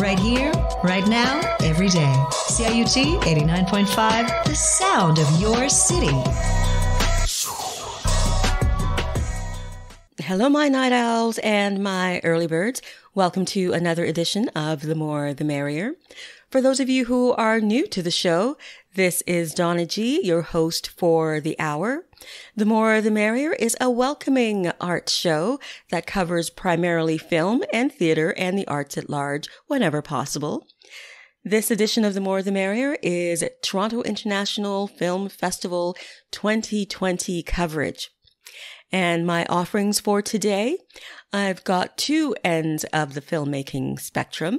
Right here, right now, every day. CIUT 89.5, the sound of your city. Hello, my night owls and my early birds. Welcome to another edition of The More the Merrier. For those of you who are new to the show, this is Donna G, your host for the hour. The More the Merrier is a welcoming arts show that covers primarily film and theater and the arts at large whenever possible. This edition of The More the Merrier is Toronto International Film Festival 2020 coverage. And my offerings for today, I've got two ends of the filmmaking spectrum.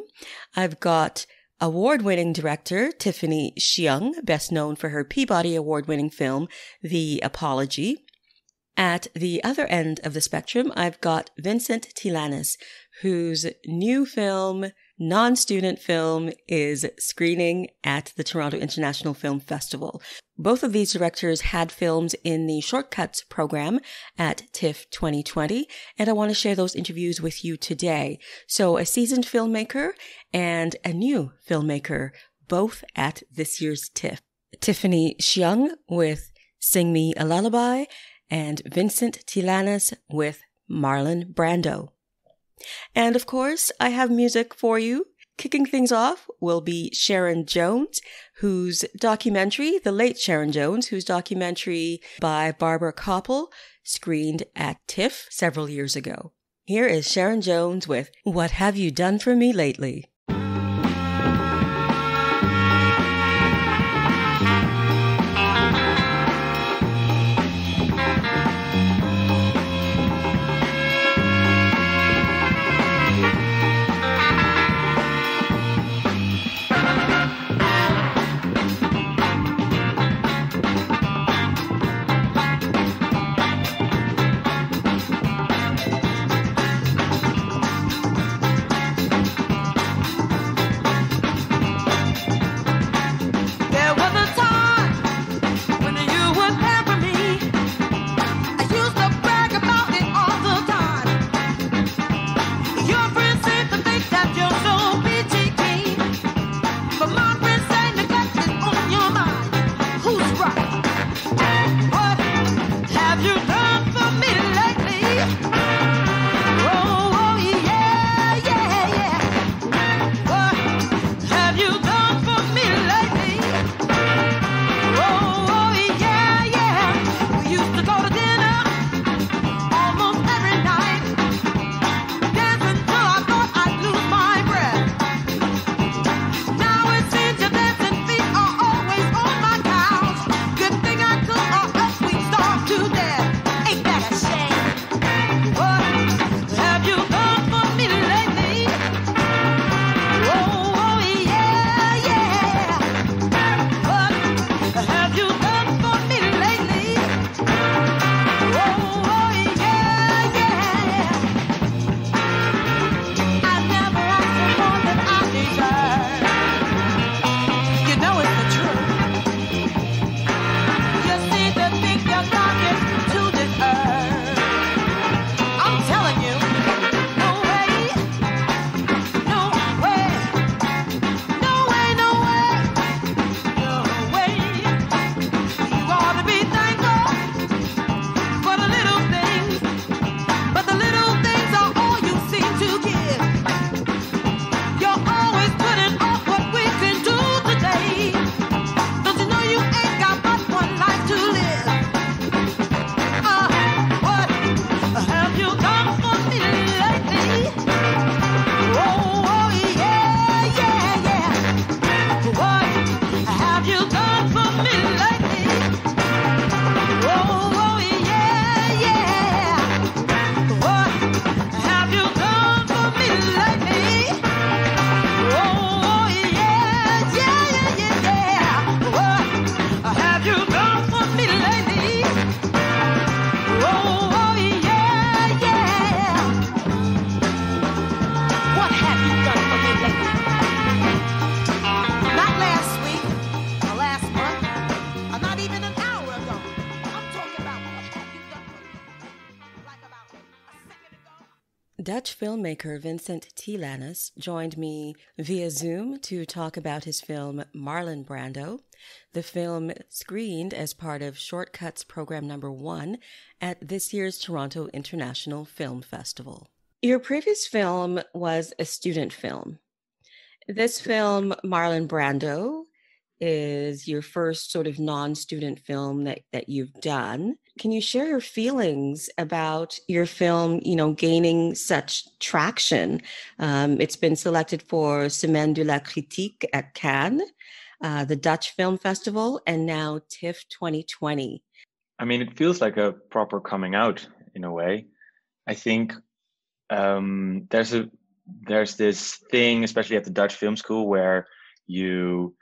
I've got award-winning director Tiffany Hsiung, best known for her Peabody Award-winning film, The Apology. At the other end of the spectrum, I've got Vincent Tilanus, whose new film, non-student film, is screening at the Toronto International Film Festival. Both of these directors had films in the Short Cuts program at TIFF 2020, and I want to share those interviews with you today. So a seasoned filmmaker and a new filmmaker, both at this year's TIFF. Tiffany Hsiung with Sing Me a Lullaby, and Vincent Tilanus with Marlon Brando. And of course, I have music for you. Kicking things off will be Sharon Jones, whose documentary, the late Sharon Jones, whose documentary by Barbara Koppel screened at TIFF several years ago. Here is Sharon Jones with What Have You Done For Me Lately? Dutch filmmaker Vincent Tilanus joined me via Zoom to talk about his film Marlon Brando. The film screened as part of Short Cuts program number 1 at this year's Toronto International Film Festival. Your previous film was a student film. This film, Marlon Brando, is your first sort of non-student film that you've done. Can you share your feelings about your film, gaining such traction? It's been selected for Semaine de la Critique at Cannes, the Dutch Film Festival, and now TIFF 2020. I mean, it feels like a proper coming out in a way. I think there's this thing, especially at the Dutch Film School, where you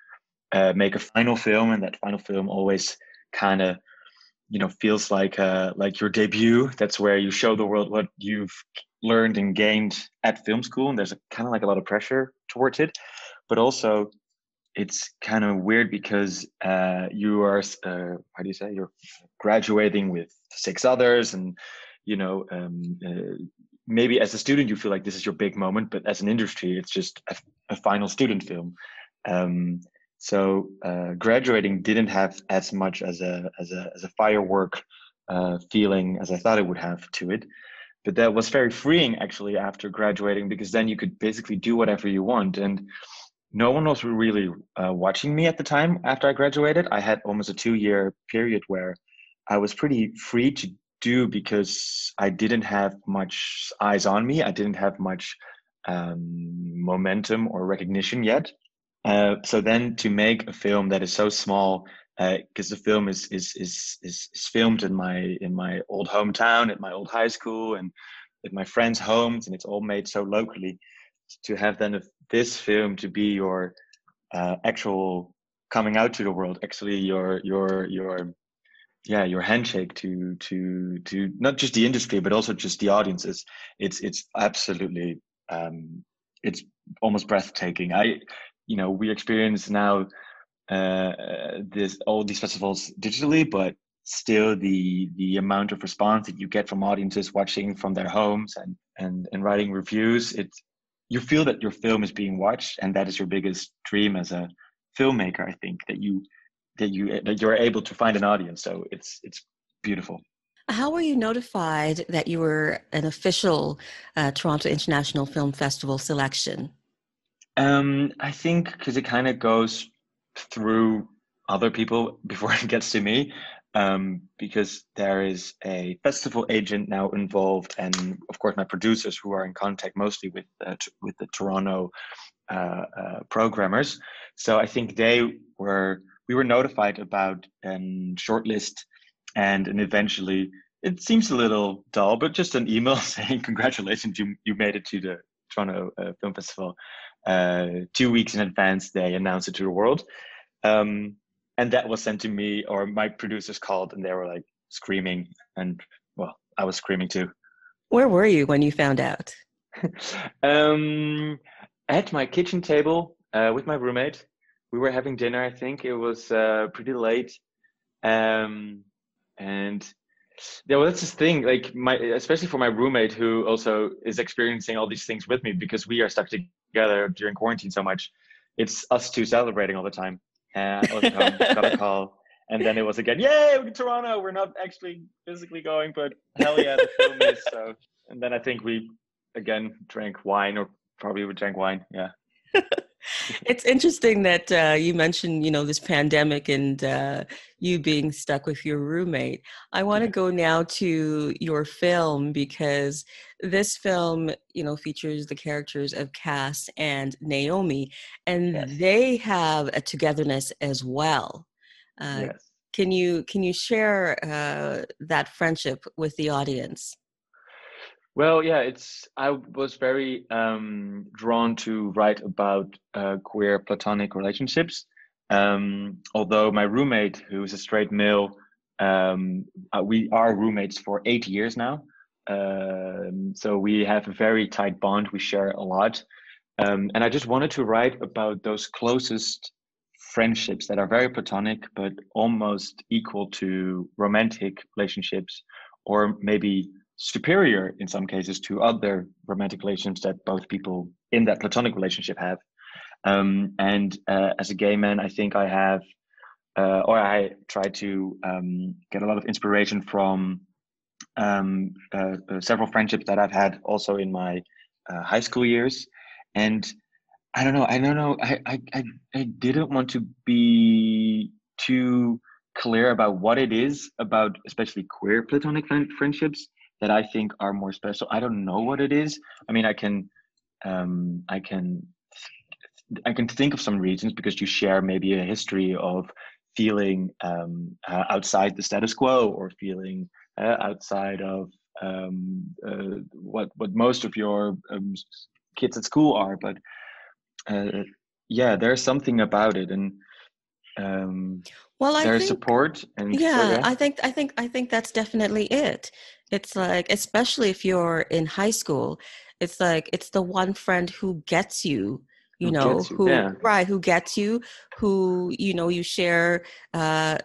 make a final film, and that final film always kind of, feels like your debut. That's where you show the world what you've learned and gained at film school, and there's kind of like a lot of pressure towards it. But also, it's kind of weird because you are, you're graduating with 6 others, and maybe as a student you feel like this is your big moment, but as an industry, it's just a final student film. So graduating didn't have as much as a firework feeling as I thought it would have to it. But that was very freeing actually after graduating, because then you could basically do whatever you want. And no one was really watching me at the time after I graduated. I had almost a 2-year period where I was pretty free to do, because I didn't have much eyes on me. I didn't have much momentum or recognition yet. So then to make a film that is so small, because the film is filmed in my old hometown, at my old high school, and at my friends' homes, and it's all made so locally. To have then this film to be your actual coming out to the world, actually your handshake to not just the industry but also just the audiences. It's absolutely it's almost breathtaking. We experience now all these festivals digitally, but still the amount of response that you get from audiences watching from their homes and writing reviews, you feel that your film is being watched, and that is your biggest dream as a filmmaker. I think that you're able to find an audience. So it's beautiful. How were you notified that you were an official Toronto International Film Festival selection? I think because it kind of goes through other people before it gets to me, because there is a festival agent now involved, and of course my producers, who are in contact mostly with the Toronto programmers. So I think we were notified about shortlist, and eventually, it seems a little dull, but just an email saying congratulations, you made it to the Toronto Film Festival. 2 weeks in advance they announced it to the world, and that was sent to me, or my producers called, and they were like screaming, and well, I was screaming too. Where were you when you found out? At my kitchen table with my roommate. We were having dinner. I think it was pretty late, and that's this thing, like especially for my roommate, who also is experiencing all these things with me, because we are stuck together during quarantine so much. It's us two celebrating all the time. I was at home, got a call, and then it was again, yay, we're in Toronto. We're not actually physically going, but hell yeah, the film is. So, and then I think we again drank wine, or probably we drank wine. Yeah. It's interesting that you mentioned, this pandemic and you being stuck with your roommate. I want to go now to your film, because this film, features the characters of Cass and Naomi, and Yes. they have a togetherness as well. Yes. Can you share that friendship with the audience? Well, yeah, I was very drawn to write about queer platonic relationships. Although my roommate, who is a straight male, we are roommates for 8 years now. So we have a very tight bond. We share a lot. And I just wanted to write about those closest friendships that are very platonic, but almost equal to romantic relationships, or maybe superior in some cases to other romantic relationships that both people in that platonic relationship have. And as a gay man, I think I have, or I try to get a lot of inspiration from several friendships that I've had also in my high school years. And I don't know. I didn't want to be too clear about what it is about, especially queer platonic friendships, that I think are more special. I don't know what it is. I mean, um, I can, I can think of some reasons, because you share maybe a history of feeling outside the status quo, or feeling outside of what most of your kids at school are. But yeah, there's something about it, and Well, I there's think, support, and so yeah, yeah, I think that's definitely it. It's like, especially if you're in high school, it's like it's the one friend who gets you, who gets you? who, Yeah, right, who gets you, who, you share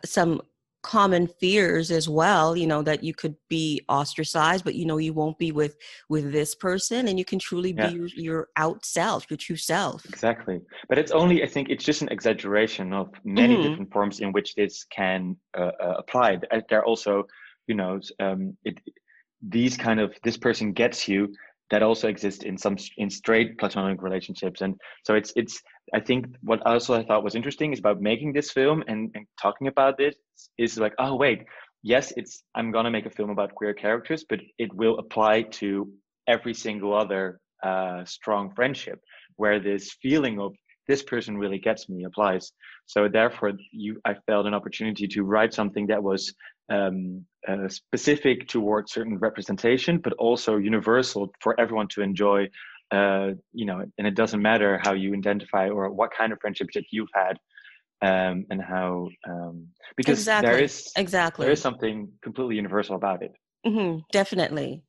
some common fears as well, that you could be ostracized, but you won't be with this person, and you can truly be yeah. your out self, your true self. Exactly. But it's only, I think it's just an exaggeration of many Hmm. different forms in which this can apply. There are also, it, these kind of, this person gets you, that also exist in some, in straight platonic relationships. And so I think what also I thought was interesting is about making this film, and talking about this, is like, oh, wait, yes, I'm going to make a film about queer characters, but it will apply to every single other strong friendship, where this feeling of this person really gets me applies. So therefore, I felt an opportunity to write something that was specific towards certain representation, but also universal for everyone to enjoy. And it doesn't matter how you identify or what kind of friendships that you've had, and how, because Exactly, there is exactly. something completely universal about it. Definitely.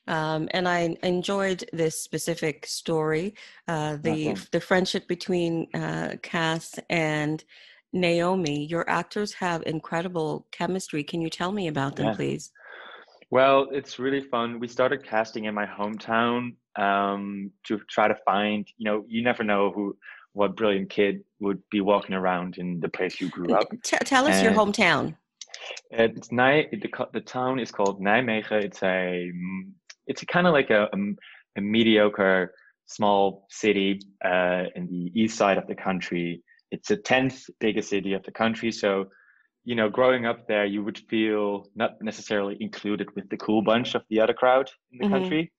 And I enjoyed this specific story, No, the thanks. the friendship between Cass and Naomi. Your actors have incredible chemistry. Can you tell me about them, Yeah. please? Well, it's really fun. We started casting in my hometown, to try to find, you never know what brilliant kid would be walking around in the place you grew And up. tell us your And hometown. the town is called Nijmegen. It's a kind of like a mediocre small city in the east side of the country. It's the 10th biggest city of the country. So, growing up there, you would feel not necessarily included with the cool bunch of the other crowd in the Hmm. country.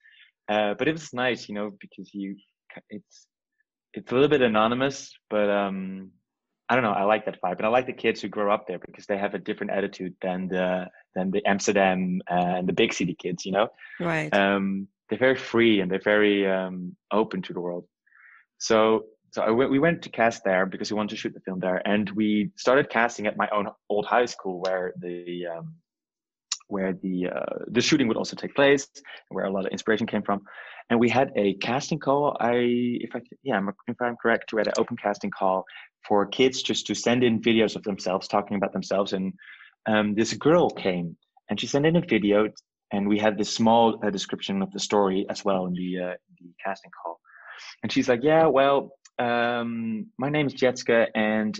But it was nice, because it's a little bit anonymous, but I don't know. I like that vibe, and I like the kids who grow up there, because they have a different attitude than the Amsterdam and the big city kids. Right. They're very free, and they're very open to the world. So we went to cast there because we wanted to shoot the film there, and we started casting at my own old high school, where the shooting would also take place, where a lot of inspiration came from. And we had a casting call. If I'm correct, we had an open casting call for kids just to send in videos of themselves talking about themselves. And this girl came, and she sent in a video, and we had this small description of the story as well in the casting call. And she's like, yeah, well, my name is Jetska, and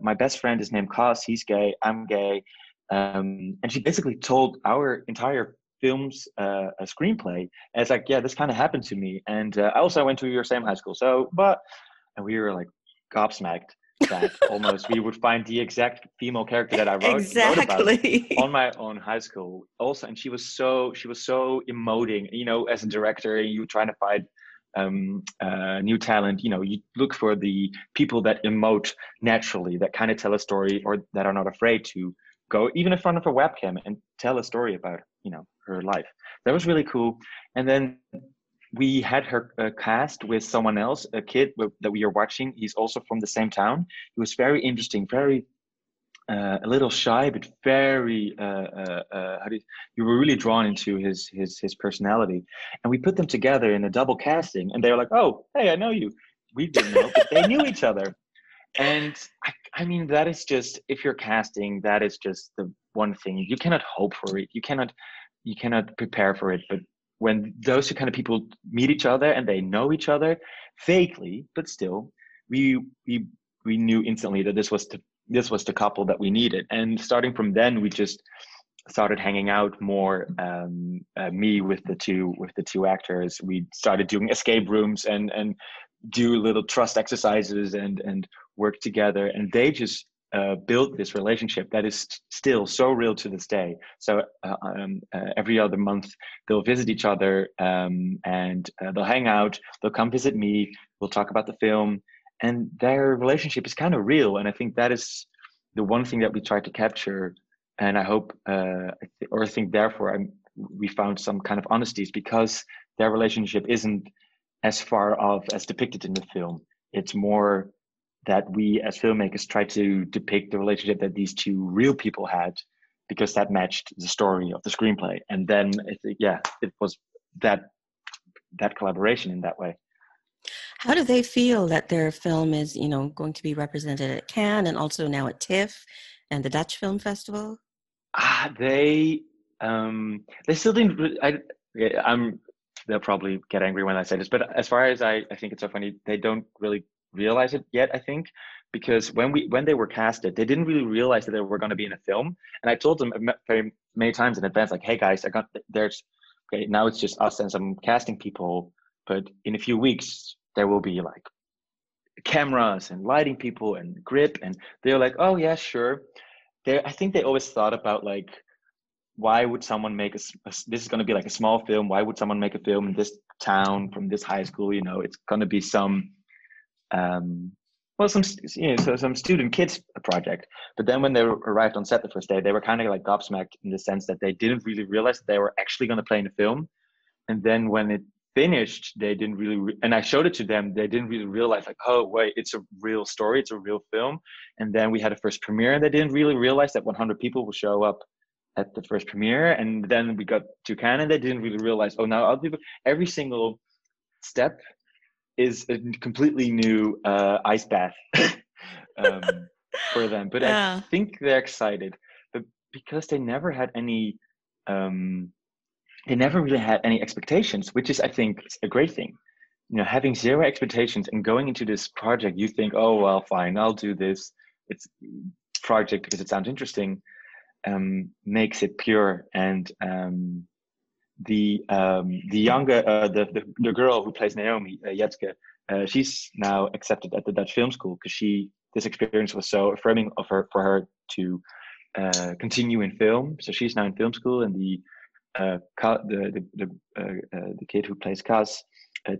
my best friend is named Klaus. He's gay. I'm gay. And she basically told our entire film's a screenplay. And it's like, yeah, this kind of happened to me. And I also went to your same high school. And we were like gobsmacked that almost we would find the exact female character that I wrote about on Exactly. my own high school also. And she was so emoting, as a director, you trying to find new talent, you look for the people that emote naturally, that kind of tell a story, or that are not afraid to go even in front of a webcam and tell a story about her life. That was really cool. And then we had her cast with someone else, a kid that we are watching. He's also from the same town. He was very interesting, very a little shy, but very you were really drawn into his personality. And we put them together in a double casting, and they were like, oh, hey, I know you. We didn't know, but they knew each other. And I mean, that is just, if you're casting, that is just the one thing. You cannot hope for it. you cannot prepare for it. But when those two kind of people meet each other and they know each other vaguely, but still, we knew instantly that this was the couple that we needed. And starting from then, we just started hanging out more. Me with the two actors. We started doing escape rooms and do little trust exercises and work together. And they just built this relationship that is still so real to this day. So every other month they'll visit each other, and they'll hang out. They'll come visit me. We'll talk about the film, and their relationship is kind of real. And I think that is the one thing that we try to capture. And I hope, or I think, therefore, we found some kind of honesties, because their relationship isn't as far off as depicted in the film. It's more that we as filmmakers try to depict the relationship that these two real people had, because that matched the story of the screenplay. And then it was that collaboration in that way. How do they feel that their film is, going to be represented at Cannes and also now at TIFF and the Dutch Film Festival? They still didn't. They'll probably get angry when I say this, but as far as I think it's so funny, they don't really realize it yet, I think, because when they were casted, they didn't really realize that they were going to be in a film. And I told them very many times in advance, like, hey guys, now it's just us and some casting people, but in a few weeks there will be like cameras and lighting people and grip. And they're like, oh yeah, sure. I think they always thought about, like, why would someone make this is going to be like a small film. Why would someone make a film in this town from this high school? It's going to be some student kids project. But then when they arrived on set the first day, they were kind of like gobsmacked, in the sense that they didn't really realize that they were actually going to play in a film. And then when it finished, they didn't really and I showed it to them, they didn't really realize, like, oh wait, it's a real story, it's a real film. And then we had a first premiere, and they didn't really realize that 100 people will show up at the first premiere. And then we got to Cannes, and they didn't really realize, oh, now other people, every single step is a completely new ice bath for them. But yeah. I think they're excited, but because they never had any they never really had any expectations, which is, I think, a great thing. Having zero expectations and going into this project, you think, oh well, fine, I'll do this. It's project because it sounds interesting. Makes it pure. And the younger the girl who plays Naomi, Jetske, she's now accepted at the Dutch Film School, because this experience was so affirming for her to continue in film. So she's now in film school. And the kid who plays Kaz,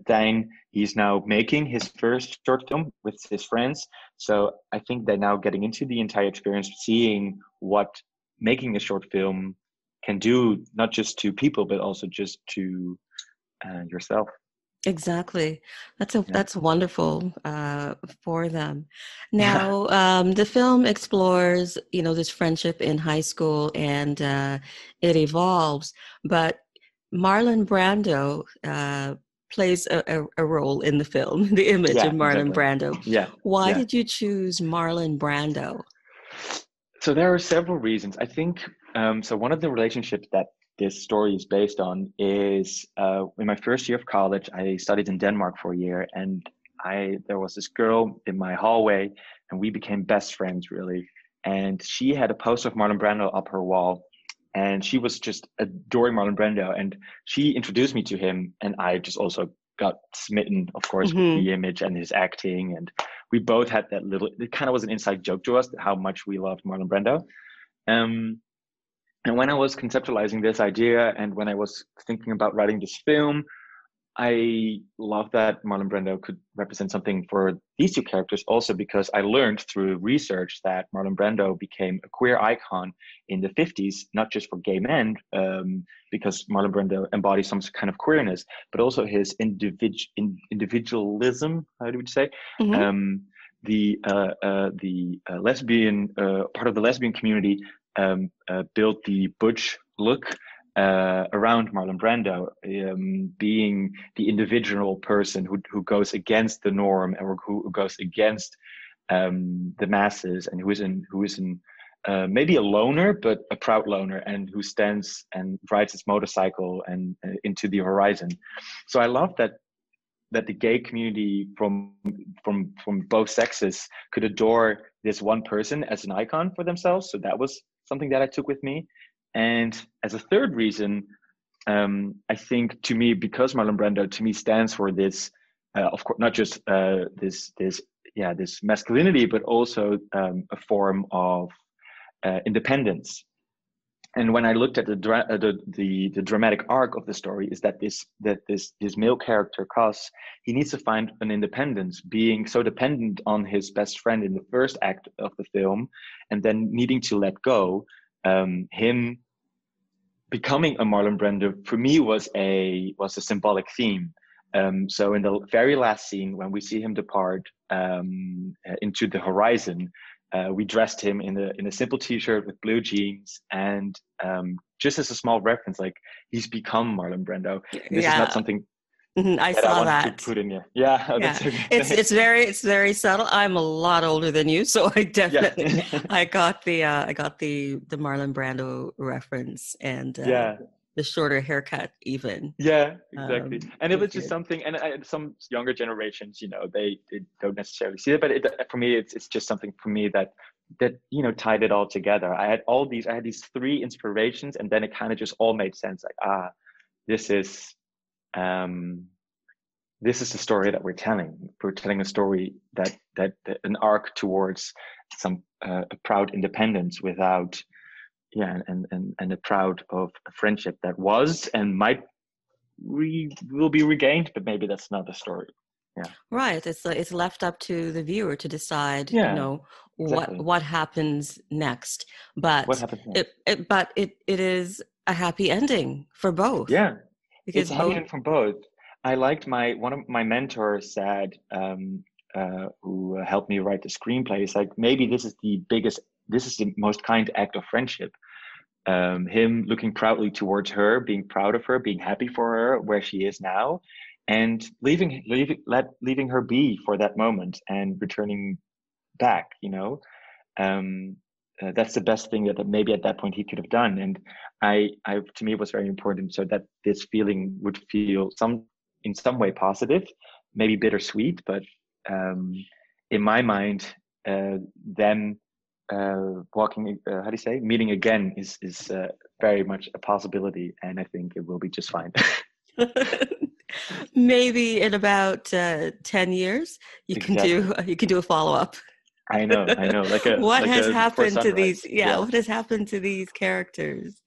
Tijn, he's now making his first short film with his friends. So I think they're now getting into the entire experience, seeing what making a short film can do, not just to people, but also just to yourself. Exactly. That's wonderful for them. Now, the film explores, this friendship in high school, and it evolves. But Marlon Brando plays a role in the film, the image of Marlon Brando. Yeah. Why did you choose Marlon Brando? So there are several reasons. I think, so one of the relationships that this story is based on is in my first year of college, I studied in Denmark for a year, and there was this girl in my hallway, and we became best friends, really. And she had a poster of Marlon Brando up her wall, and she was just adoring Marlon Brando, and she introduced me to him, and I just also got smitten, of course, with the image and his acting. And we both had that it kind of was an inside joke to us, how much we loved Marlon Brando. And when I was conceptualizing this idea, and when I was thinking about writing this film, I love that Marlon Brando could represent something for these two characters, also because I learned through research that Marlon Brando became a queer icon in the 50s, not just for gay men, because Marlon Brando embodies some kind of queerness, but also his individualism, how do you say? The lesbian, part of the lesbian community built the butch look around Marlon Brando, being the individual person who goes against the norm, or who goes against the masses, and who is in maybe a loner, but a proud loner, and who stands and rides his motorcycle and into the horizon. So I love that the gay community from both sexes could adore this one person as an icon for themselves. So that was something that I took with me. And as a third reason, I think, to me, because Marlon Brando to me stands for this, of course, not just this masculinity, but also a form of independence. And when I looked at the dramatic arc of the story, is that this male character, Cos, he needs to find an independence, being so dependent on his best friend in the first act of the film, and then needing to let go. Him becoming a Marlon Brando for me was a symbolic theme. So in the very last scene, when we see him depart into the horizon, we dressed him in a simple T-shirt with blue jeans, and just as a small reference, like, he's become Marlon Brando. This is not something I that saw I wanted that. to put in here. Yeah, oh, Yeah. that's okay. It's very subtle. I'm a lot older than you, so I definitely I got the Marlon Brando reference, and the shorter haircut even. Yeah, exactly. And it was just good. something, and some younger generations, they don't necessarily see it, but for me, it's just something for me that tied it all together. I had these three inspirations, and then it kind of just all made sense. Like, this is the story that we're telling. We're telling a story that an arc towards some a proud independence without, and a proud of a friendship that was and will be regained, but maybe that's not the story. Yeah. Right. It's left up to the viewer to decide, Exactly. what happens next. But what happens next? it is a happy ending for both. Yeah. Because it's a happy ending for both. I liked one of my mentors said, who helped me write the screenplay, is like, maybe this is the most kind act of friendship. Him looking proudly towards her, being proud of her, being happy for her where she is now, and leaving her be for that moment and returning back. That's the best thing that maybe at that point he could have done. And I to me, it was very important, so that this feeling would feel in some way positive, maybe bittersweet, but in my mind, them meeting again is very much a possibility, and I think it will be just fine. Maybe in about 10 years you can do a follow-up. I know. What has happened to these? What has happened to these characters?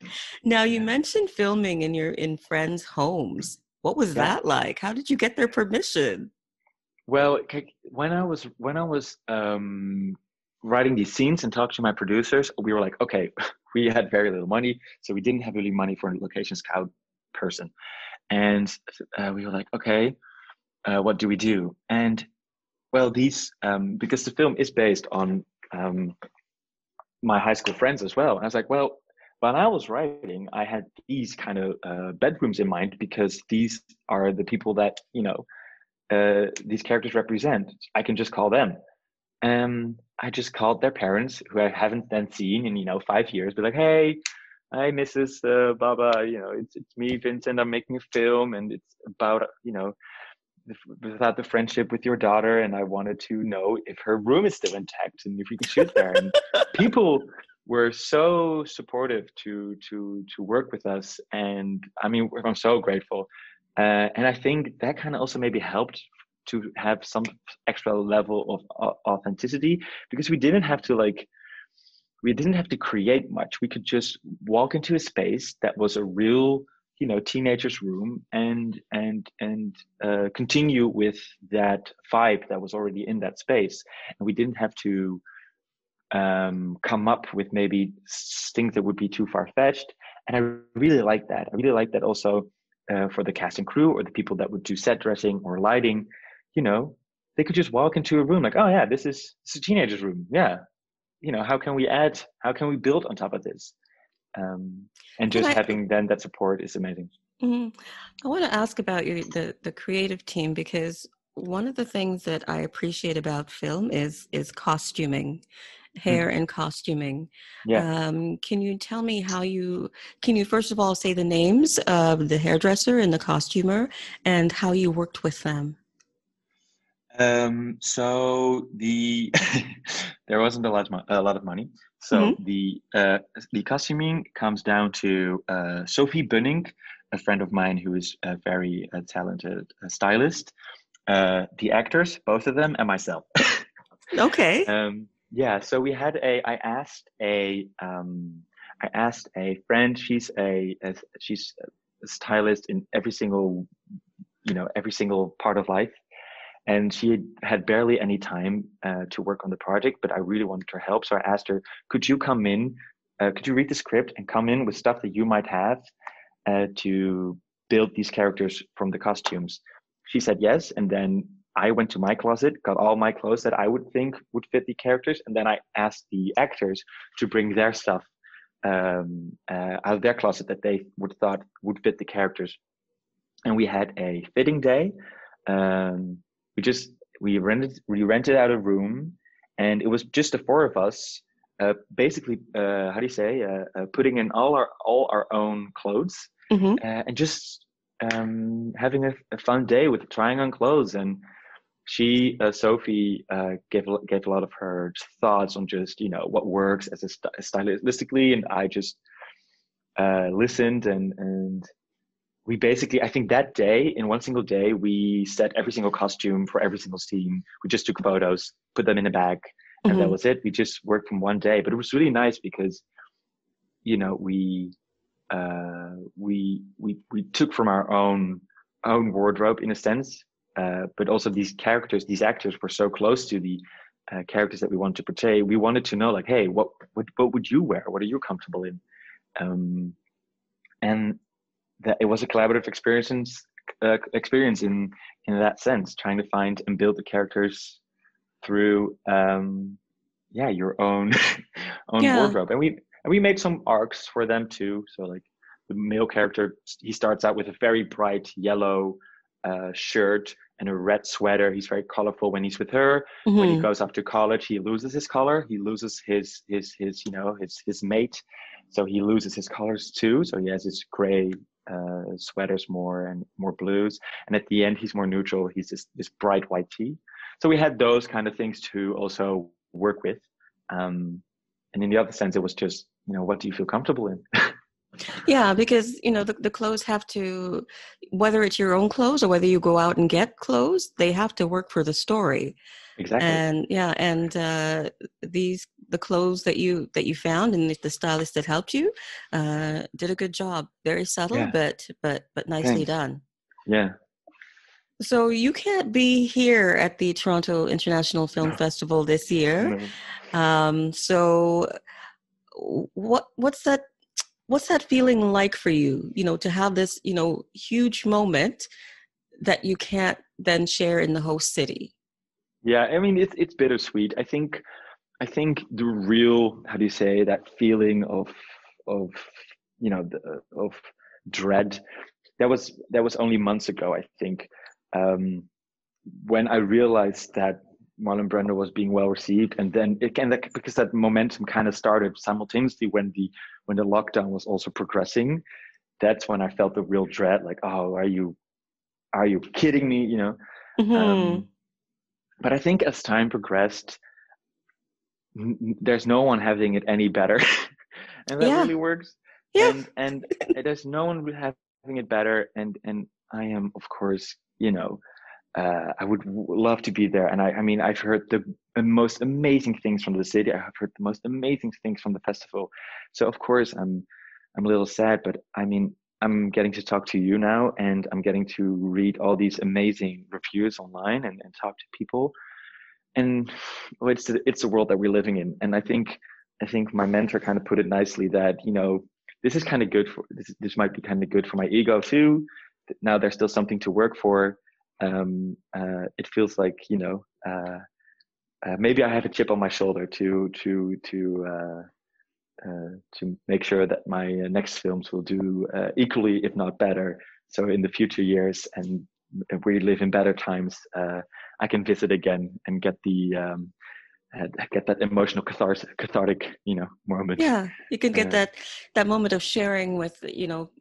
Now, you mentioned filming in friends' homes. What was that like? How did you get their permission? Well, when I was writing these scenes and talking to my producers, we were like, okay, we had very little money, so we didn't have really money for a location scout person, and we were like, okay, what do we do? And well, these because the film is based on my high school friends as well. And I was like, well, when I was writing, I had these kind of bedrooms in mind, because these are the people that these characters represent. I can just call them. I just called their parents, who I haven't then seen in 5 years. Be like, hey, hi, Mrs. Baba. It's me, Vincent. I'm making a film, and it's about without the friendship with your daughter, and I wanted to know if her room is still intact and if we can shoot there. And people were so supportive to work with us, and I mean, I'm so grateful. And I think that kind of also maybe helped to have some extra level of authenticity, because we didn't have to create much. We could just walk into a space that was a real teenager's room, and continue with that vibe that was already in that space. And we didn't have to come up with maybe things that would be too far-fetched. And I really like that. I really like that also for the cast and crew, or the people that would do set dressing or lighting. They could just walk into a room like, oh yeah, this is a teenager's room. Yeah. How can we build on top of this? And just having then that support is amazing. Mm-hmm. I want to ask about the creative team, because one of the things that I appreciate about film is costuming, hair and costuming. Yeah. Can you tell me can you first of all say the names of the hairdresser and the costumer and how you worked with them? So there wasn't a lot of money. So Hmm. the costuming comes down to Sophie Bunning, a friend of mine who is a very talented stylist. The actors, both of them, and myself. Okay. Yeah. So we had I asked a friend. She's a stylist in every single part of life, and she had barely any time to work on the project, but I really wanted her help. So I asked her, could you come in, could you read the script and come in with stuff that you might have to build these characters from the costumes? She said yes. And then I went to my closet, got all my clothes that I would think would fit the characters. And then I asked the actors to bring their stuff out of their closet that they thought would fit the characters. And we had a fitting day. Um, we just we rented out a room, and it was just the four of us. Basically, how do you say? Putting in all our own clothes, Hmm. and just having a fun day with trying on clothes. And Sophie, gave a lot of her thoughts on just what works as stylistically, and I just listened and we basically, I think that day, in one single day, we set every single costume for every single scene. We just took photos, put them in a bag, and that Hmm. was it. We just worked from one day, but it was really nice because, we took from our own wardrobe in a sense, but also these actors were so close to the characters that we wanted to portray. We wanted to know, like, hey, what would you wear? What are you comfortable in? And that it was a collaborative experience in that sense, trying to find and build the characters through your own own Yeah. wardrobe. And we made some arcs for them too. So like the male character, he starts out with a very bright yellow shirt and a red sweater. He's very colorful when he's with her. When he Hmm. goes off to college, he loses his color. He loses his mate, so he loses his colors too. So he has his gray sweaters more and more blues, and at the end he's more neutral. He's this bright white tee. So we had those kind of things to also work with. And in the other sense, it was just, what do you feel comfortable in? Yeah, because the clothes have to, whether it's your own clothes or whether you go out and get clothes, they have to work for the story. Exactly. And yeah, and the clothes that you found and the stylist that helped you did a good job. Very subtle, Yeah. but nicely Thanks. done. Yeah. So you can't be here at the Toronto International Film No. Festival this year. No. So what's that feeling like for you? To have this huge moment that you can't then share in the host city. Yeah. I mean, it's bittersweet. I think the real, how do you say, that feeling of of dread, that was only months ago. I think, um, when I realized that Marlon Brando was being well received, and then again, because that momentum kind of started simultaneously when the lockdown was also progressing. That's when I felt the real dread, like, oh, are you kidding me? Hmm. Um, but I think as time progressed, there's no one having it any better, and that Yeah, really works. yeah, And there's no one having it better, and I am, of course, I would love to be there. And I mean, I've heard the most amazing things from the city. I have heard the most amazing things from the festival. So of course, I'm a little sad, but I mean, I'm getting to talk to you now, and I'm getting to read all these amazing reviews online and talk to people. And well, it's the world that we're living in. And I think my mentor kind of put it nicely that this is kind of good for this might be kind of good for my ego too. Now there's still something to work for. It feels like maybe I have a chip on my shoulder to make sure that my next films will do equally, if not better. So in the future years, and if we live in better times, I can visit again and get get that emotional cathartic, moment. Yeah, you can get Uh, that moment of sharing with,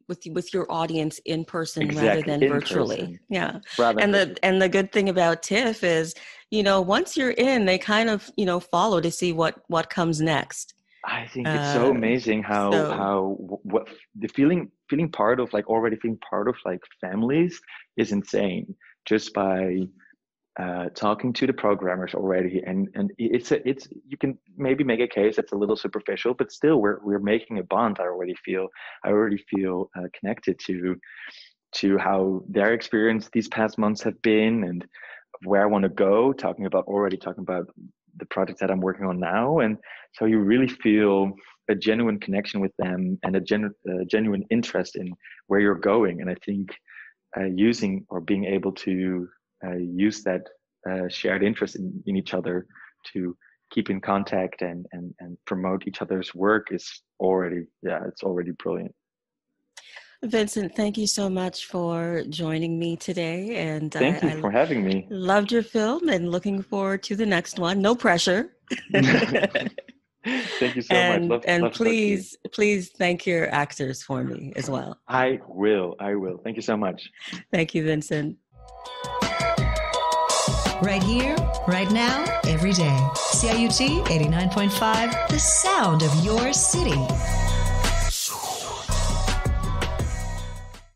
with your audience in person rather exactly, than in virtually. person Yeah. rather than And virtually. the good thing about TIFF is, once you're in, they kind of, follow to see what comes next. I think it's so Uh, amazing so what the feeling part of, like, already feeling part of, like, families is insane, just by talking to the programmers already. And it's you can maybe make a case that's a little superficial, but still we're making a bond. I already feel connected to how their experience these past months have been, and where I want to go, already talking about the project that I'm working on now. And so you really feel a genuine connection with them, and a genuine interest in where you're going. And I think using, or being able to use that shared interest in each other to keep in contact and promote each other's work is already, it's already brilliant. Vincent, thank you so much for joining me today. And Thank you for having me. loved your film and looking forward to the next one. No pressure. Thank you so much. And Love to talk to you. please thank your actors for me as well. I will. Thank you so much. Thank you, Vincent. Right here, right now, every day. CIUT 89.5, the sound of your city.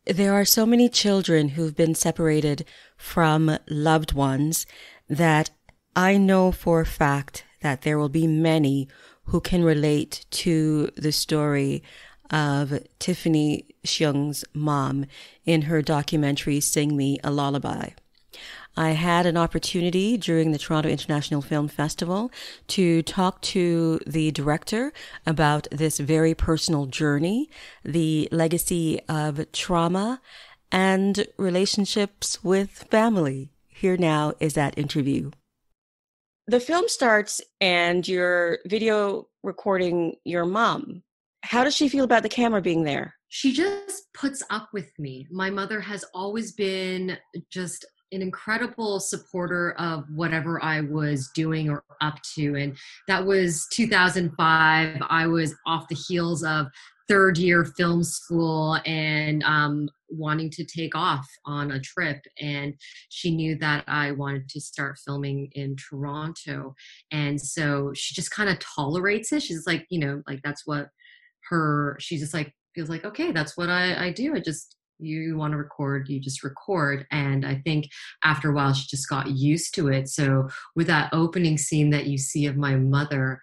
There are so many children who've been separated from loved ones that I know for a fact that there will be many who can relate to the story of Tiffany Hsiung's mom in her documentary, Sing Me a Lullaby. I had an opportunity during the Toronto International Film Festival to talk to the director about this very personal journey, the legacy of trauma, and relationships with family. Here now is that interview. The film starts and you're video recording your mom. How does she feel about the camera being there? She just puts up with me. My mother has always been just an incredible supporter of whatever I was doing or up to. And that was 2005. I was off the heels of third year film school and wanting to take off on a trip. And she knew that I wanted to start filming in Toronto. And so she just kind of tolerates it. She's like, like that's what she just like feels like, okay, that's what I do. You want to record, you just record. And I think after a while, she just got used to it. So with that opening scene that you see of my mother,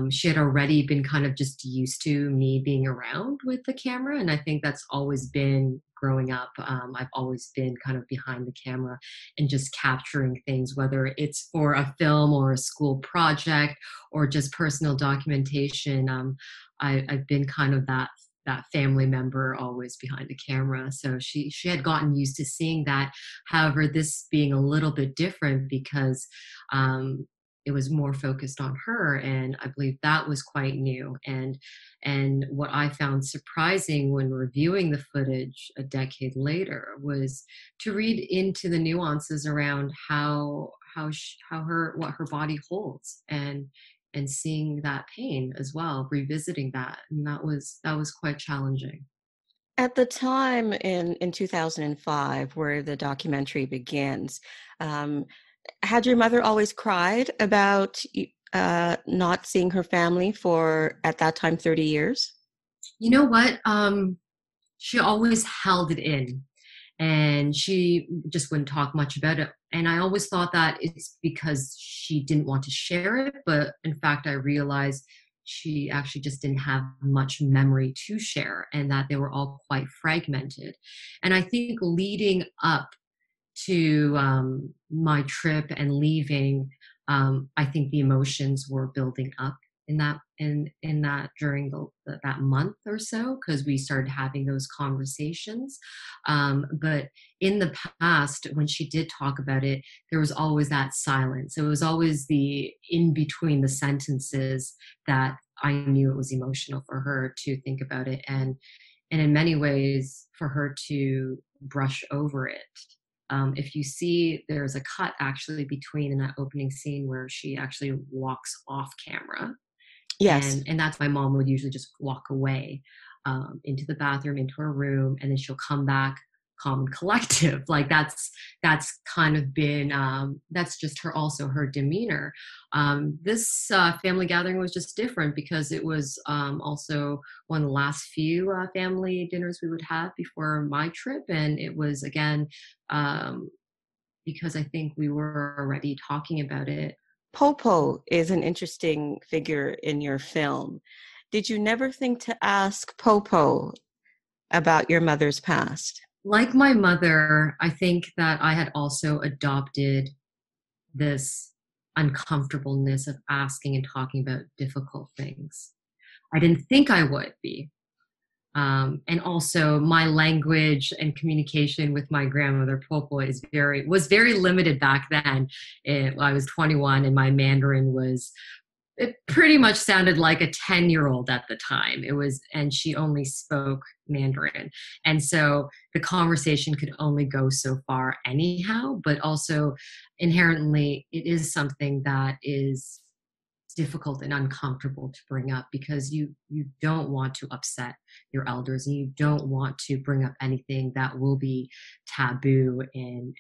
she had already been kind of just used to me being around with the camera. And I think that's always been growing up. I've always been kind of behind the camera and just capturing things, whether it's for a film or a school project or just personal documentation. I've been kind of that family member always behind the camera. So she had gotten used to seeing that. However, this being a little bit different because it was more focused on her, and I believe that was quite new. And what I found surprising when reviewing the footage a decade later was to read into the nuances around what her body holds, and seeing that pain as well, revisiting that. And that was quite challenging. At the time in 2005, where the documentary begins, had your mother always cried about not seeing her family for, at that time, 30 years? You know what? She always held it in. And she just wouldn't talk much about it. And I always thought that it's because she didn't want to share it. But in fact, I realized she actually just didn't have much memory to share, and that they were all quite fragmented. And I think leading up to my trip and leaving, I think the emotions were building up in that during that month or so, because we started having those conversations. But in the past, when she did talk about it, there was always that silence. It was always the in between the sentences that I knew it was emotional for her to think about it, and in many ways for her to brush over it. if you see, there's a cut actually between in that opening scene where she actually walks off camera. Yes. And that's my mom would usually just walk away into the bathroom, into her room, and then she'll come back calm and collective. Like that's kind of been, that's just her demeanor. This family gathering was just different because it was also one of the last few family dinners we would have before my trip. And it was, again, because I think we were already talking about it. Popo is an interesting figure in your film. Did you never think to ask Popo about your mother's past? Like my mother, I think that I had also adopted this uncomfortableness of asking and talking about difficult things. I didn't think I would be. And also my language and communication with my grandmother Popo was very limited back then. I was 21 and my Mandarin it pretty much sounded like a 10-year-old at the time. And she only spoke Mandarin. And so the conversation could only go so far anyhow, but also inherently it is something that is difficult and uncomfortable to bring up because you don't want to upset your elders and you don't want to bring up anything that will be taboo and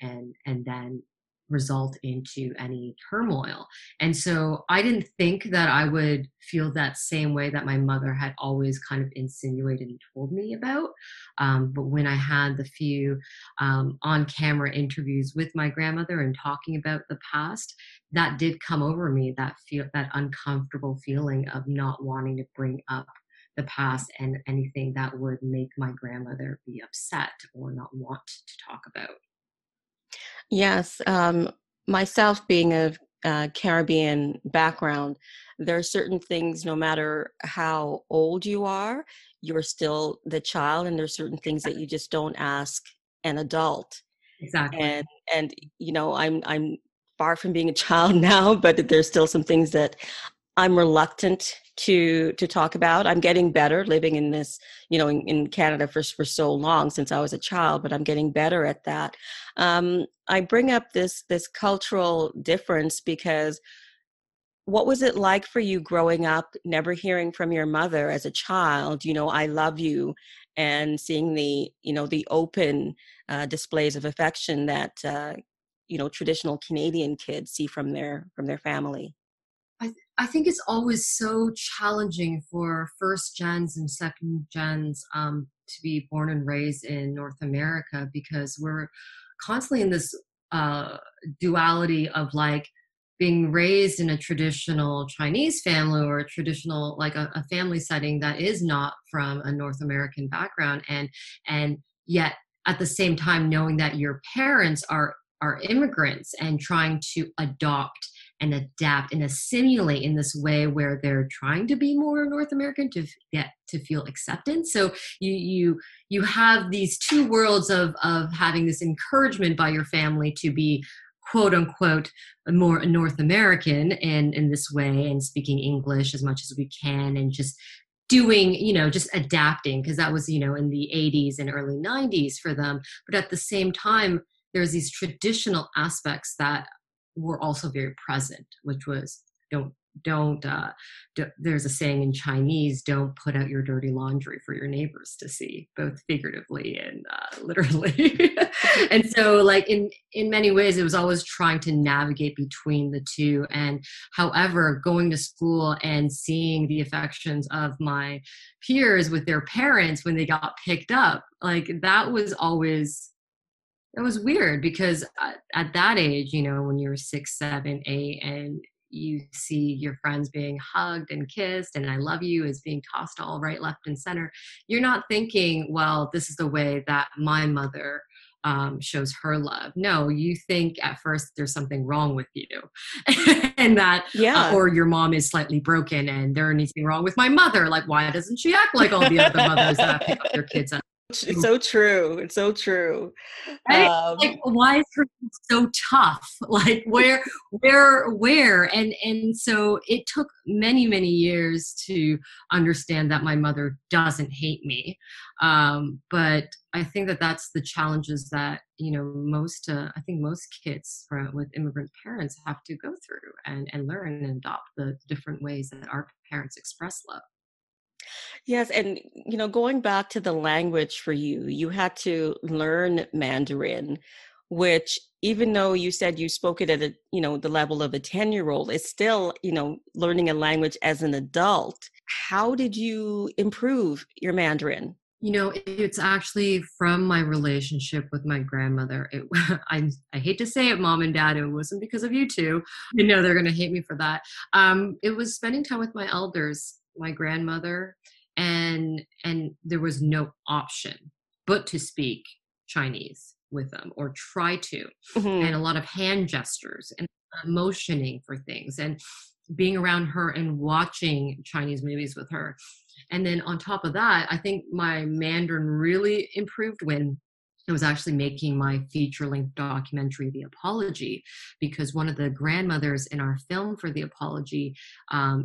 then result into any turmoil. And so I didn't think that I would feel that same way that my mother had always kind of insinuated and told me about. But when I had the few on-camera interviews with my grandmother and talking about the past, that did come over me, that uncomfortable feeling of not wanting to bring up the past and anything that would make my grandmother be upset or not want to talk about. Yes. Myself being of Caribbean background, there are certain things, no matter how old you are, you're still the child, and there's certain things that you just don't ask an adult. Exactly. And I'm far from being a child now, but there's still some things that I'm reluctant to talk about. I'm getting better living in this, in Canada for so long since I was a child, but I'm getting better at that. I bring up this cultural difference because what was it like for you growing up, never hearing from your mother as a child, I love you, and seeing the open displays of affection that, traditional Canadian kids see from their family? I think it's always so challenging for first gens and second gens to be born and raised in North America because we're constantly in this duality of like being raised in a traditional Chinese family or a traditional, like a family setting that is not from a North American background. And yet at the same time, knowing that your parents are immigrants and trying to adopt and adapt and assimilate in this way where they're trying to be more North American to get to feel acceptance. So you have these two worlds of having this encouragement by your family to be quote unquote more North American and in this way and speaking English as much as we can and just doing, just adapting because that was, in the 80s and early 90s for them. But at the same time, there's these traditional aspects that were also very present, which was don't there's a saying in Chinese, don't put out your dirty laundry for your neighbors to see, both figuratively and literally. And so like in many ways, it was always trying to navigate between the two. And however, going to school and seeing the affections of my peers with their parents when they got picked up, like that was weird because at that age, when you're 6, 7, 8, and you see your friends being hugged and kissed and I love you is being tossed all right, left, and center, you're not thinking, well, this is the way that my mother shows her love. No, you think at first there's something wrong with you and that, or your mom is slightly broken and there anything wrong with my mother. Like, why doesn't she act like all the other mothers that pick up their kids at It's so true. It's so true. Right? Like, why is her so tough? Like, where? And so it took many, many years to understand that my mother doesn't hate me. But I think that that's the challenges that, I think most kids with immigrant parents have to go through and learn and adopt the different ways that our parents express love. Yes, and going back to the language for you, you had to learn Mandarin, which even though you said you spoke it at the level of a 10-year-old, it's still, learning a language as an adult. How did you improve your Mandarin? It's actually from my relationship with my grandmother. I hate to say it, Mom and Dad, it wasn't because of you two. They're going to hate me for that. It was spending time with my elders, my grandmother, and there was no option but to speak Chinese with them or try to. Mm-hmm. And a lot of hand gestures and motioning for things and being around her and watching Chinese movies with her. And then on top of that, I think my Mandarin really improved when I was actually making my feature-length documentary, The Apology, because one of the grandmothers in our film for The Apology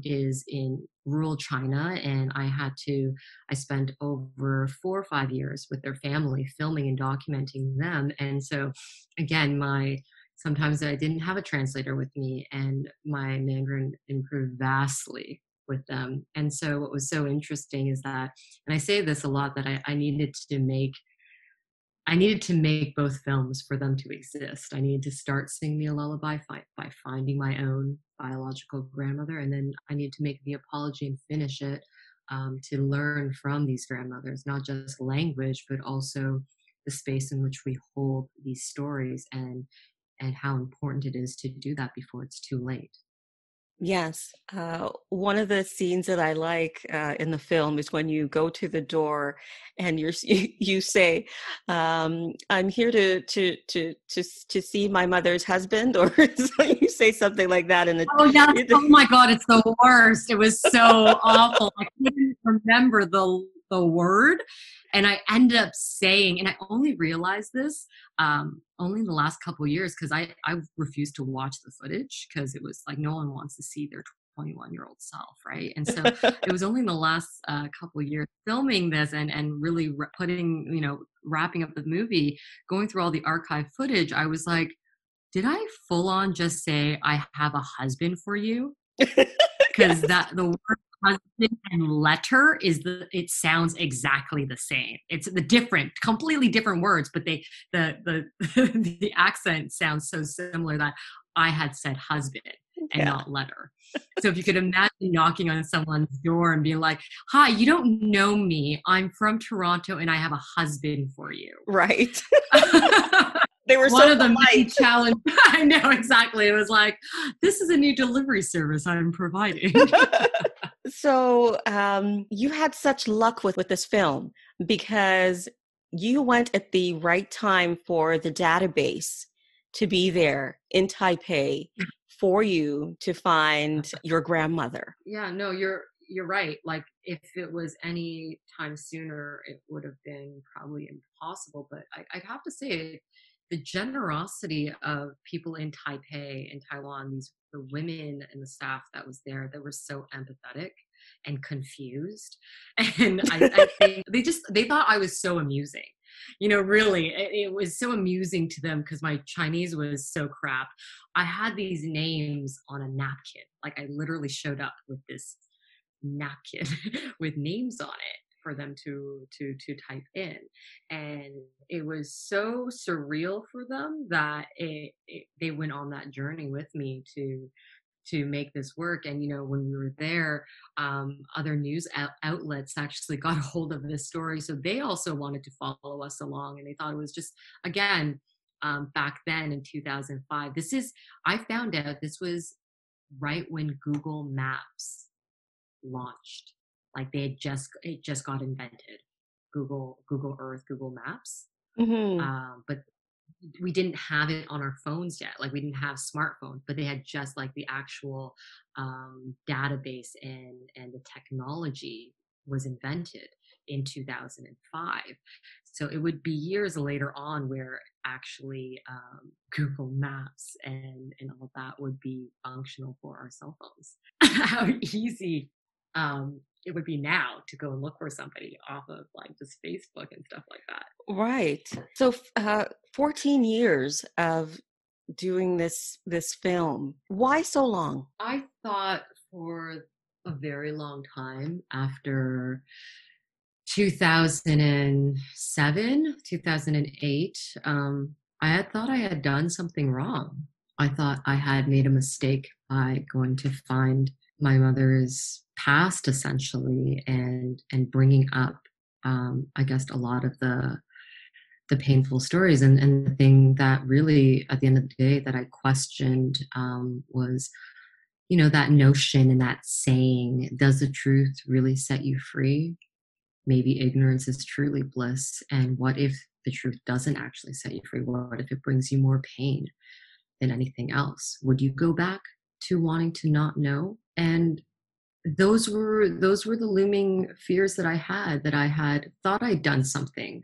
is in rural China, and I spent over 4 or 5 years with their family filming and documenting them. And so again, sometimes I didn't have a translator with me, and my Mandarin improved vastly with them. And so what was so interesting is that, and I say this a lot, that I needed to make both films for them to exist. I needed to start Sing Me a Lullaby by finding my own biological grandmother, and then I needed to make The Apology and finish it to learn from these grandmothers, not just language, but also the space in which we hold these stories and how important it is to do that before it's too late. Yes. One of the scenes that I like in the film is when you go to the door and you say, "I'm here to see my mother's husband," or you say something like that. Oh yeah! Oh my God! It's the worst. It was so awful. I couldn't remember the word, and I ended up saying, and I only realized this only in the last couple of years, because I refused to watch the footage because it was like no one wants to see their 21-year-old self, right? And so it was only in the last couple of years filming this and really wrapping up the movie, going through all the archive footage, I was like, did I full on just say I have a husband for you? Because Yes. the word husband and letter it sounds exactly the same. It's completely different words, but the the accent sounds so similar that I had said husband and not letter. So if you could imagine knocking on someone's door and being like, "Hi, you don't know me. I'm from Toronto and I have a husband for you." Right. They were One so of the many polite. challenges. I know, exactly. It was like, this is a new delivery service I'm providing. So you had such luck with this film because you went at the right time for the database to be there in Taipei for you to find your grandmother. Yeah, no, you're right. Like, if it was any time sooner, it would have been probably impossible. But I'd have to say, the generosity of people in Taipei and Taiwan, the women and the staff that was there, that were so empathetic and confused. And I think they thought I was so amusing. Really, it was so amusing to them because my Chinese was so crap. I had these names on a napkin. Like, I literally showed up with this napkin with names on it for them to type in, and it was so surreal for them that they went on that journey with me to make this work. And when we were there, other news outlets actually got a hold of this story, so they also wanted to follow us along, and they thought it was just, again, back then in 2005, I found out this was right when Google Maps launched. Like, it just got invented, Google Earth, Google Maps. Mm-hmm. But we didn't have it on our phones yet. Like, we didn't have smartphones, but they had just like the actual database and the technology was invented in 2005. So it would be years later on where actually Google Maps and all that would be functional for our cell phones. How easy it would be now to go and look for somebody off of like just Facebook and stuff like that. Right. So 14 years of doing this film. Why so long? I thought for a very long time after 2007, 2008, I had thought I had done something wrong. I thought I had made a mistake by going to find my mother's past, essentially, and bringing up, I guess, a lot of the painful stories. And the thing that really, at the end of the day, that I questioned was, you know, that notion and that saying, does the truth really set you free? Maybe ignorance is truly bliss. And what if the truth doesn't actually set you free? What if it brings you more pain than anything else? Would you go back to wanting to not know? And those were the looming fears that I had thought I'd done something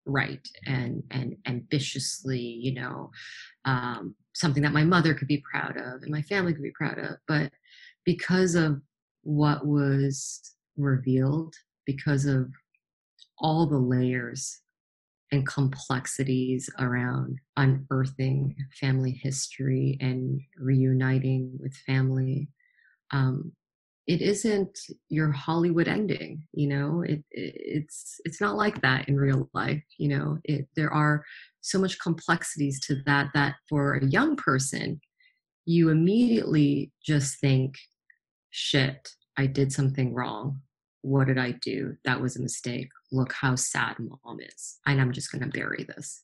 right and ambitiously, you know, something that my mother could be proud of and my family could be proud of. But because of what was revealed, because of all the layers and complexities around unearthing family history and reuniting with family, it isn't your Hollywood ending, you know. It's not like that in real life, you know. There are so much complexities to that for a young person, you immediately just think, shit, I did something wrong. What did I do? That was a mistake. Look how sad mom is, and I'm just gonna bury this.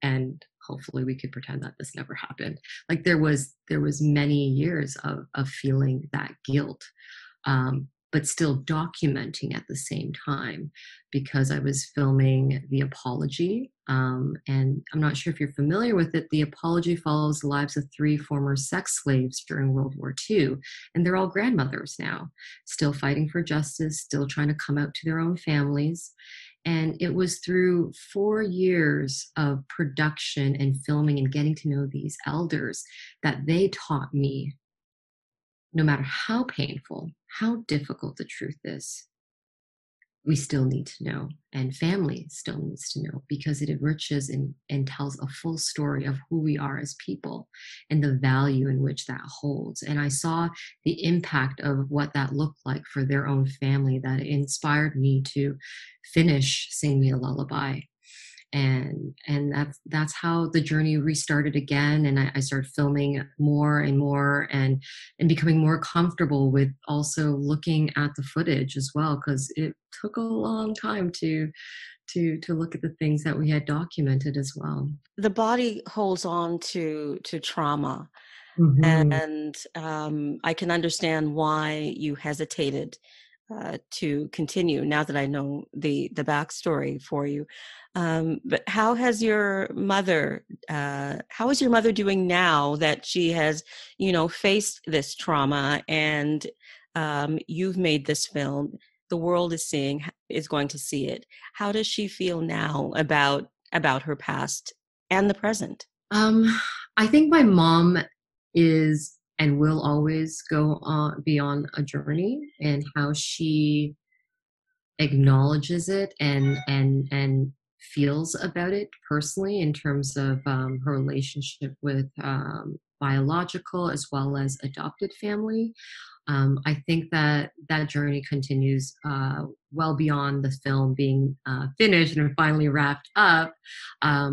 And hopefully we could pretend that this never happened. Like there was many years of feeling that guilt, but still documenting at the same time, because I was filming The Apology. And I'm not sure if you're familiar with it. The Apology follows the lives of 3 former sex slaves during World War II. And they're all grandmothers now, still fighting for justice, still trying to come out to their own families. And it was through 4 years of production and filming and getting to know these elders that they taught me, no matter how painful, how difficult the truth is, we still need to know, and family still needs to know, because it enriches and tells a full story of who we are as people and the value in which that holds. And I saw the impact of what that looked like for their own family, that inspired me to finish Sing Me a Lullaby. And that's how the journey restarted again. And I started filming more and more and becoming more comfortable with also looking at the footage as well, because it took a long time to look at the things that we had documented as well. The body holds on to trauma. Mm-hmm. And I can understand why you hesitated to continue, now that I know the backstory for you. But how is your mother doing now that she has, you know, faced this trauma, and you've made this film, the world is going to see it. How does she feel now about her past and the present? I think my mom is and will always be on a journey, and how she acknowledges it and feels about it personally, in terms of her relationship with biological as well as adopted family. I think that journey continues well beyond the film being finished and finally wrapped up. I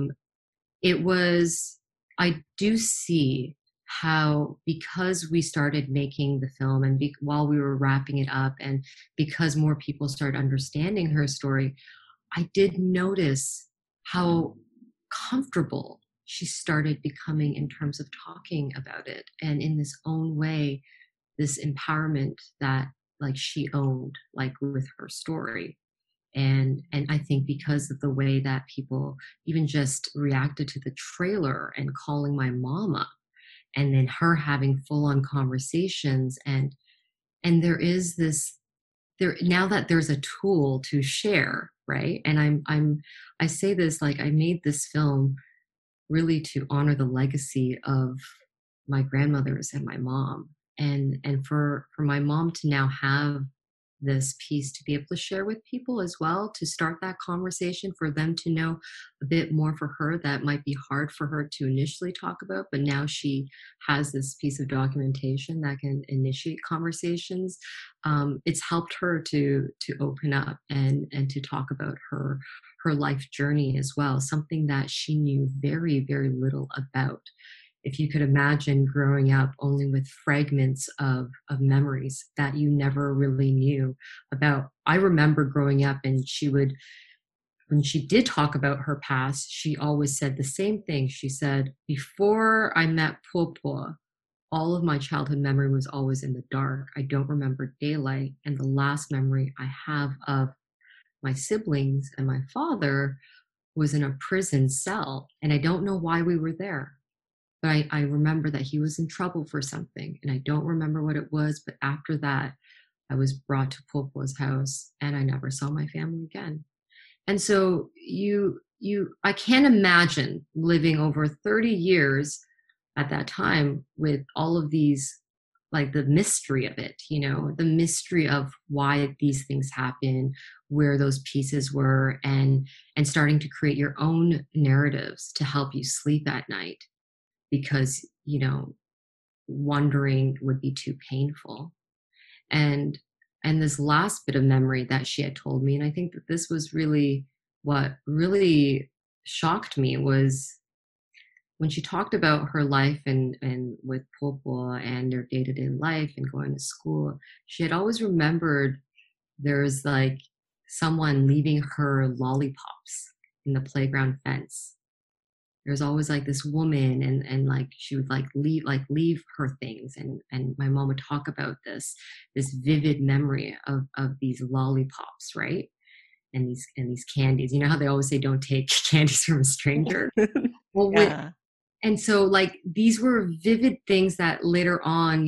do see how, because we started making the film and while we were wrapping it up, and because more people started understanding her story, I did notice how comfortable she started becoming in terms of talking about it, and in this own way, this empowerment that like she owned, like with her story. And I think because of the way that people even just reacted to the trailer and calling my mama, and then her having full-on conversations, and there is this now that there's a tool to share, right? And I say this, like, I made this film really to honor the legacy of my grandmothers and my mom, and for my mom to now have this piece to be able to share with people as well, to start that conversation, for them to know a bit more for her that might be hard for her to initially talk about, but now she has this piece of documentation that can initiate conversations. It's helped her to open up and to talk about her life journey as well, something that she knew very, very little about. If you could imagine growing up only with fragments of memories that you never really knew about. I remember growing up, and when she did talk about her past, she always said the same thing. She said, before I met Popo, all of my childhood memory was always in the dark. I don't remember daylight. And the last memory I have of my siblings and my father was in a prison cell. And I don't know why we were there. But I remember that he was in trouble for something, and I don't remember what it was. But after that, I was brought to Popo's house, and I never saw my family again. And so I can't imagine living over 30 years at that time with all of these, like, the mystery of it, the mystery of why these things happen, where those pieces were, and starting to create your own narratives to help you sleep at night. Because, wondering would be too painful. And this last bit of memory that she had told me, and I think that this was really what really shocked me, was when she talked about her life and with Popo and their day-to-day life and going to school. She had always remembered there's like someone leaving her lollipops in the playground fence. There's always like this woman, and like she would leave her things, and my mom would talk about this vivid memory of these lollipops, right? And these candies. You know how they always say don't take candies from a stranger? Well, Yeah. and so like these were vivid things that later on,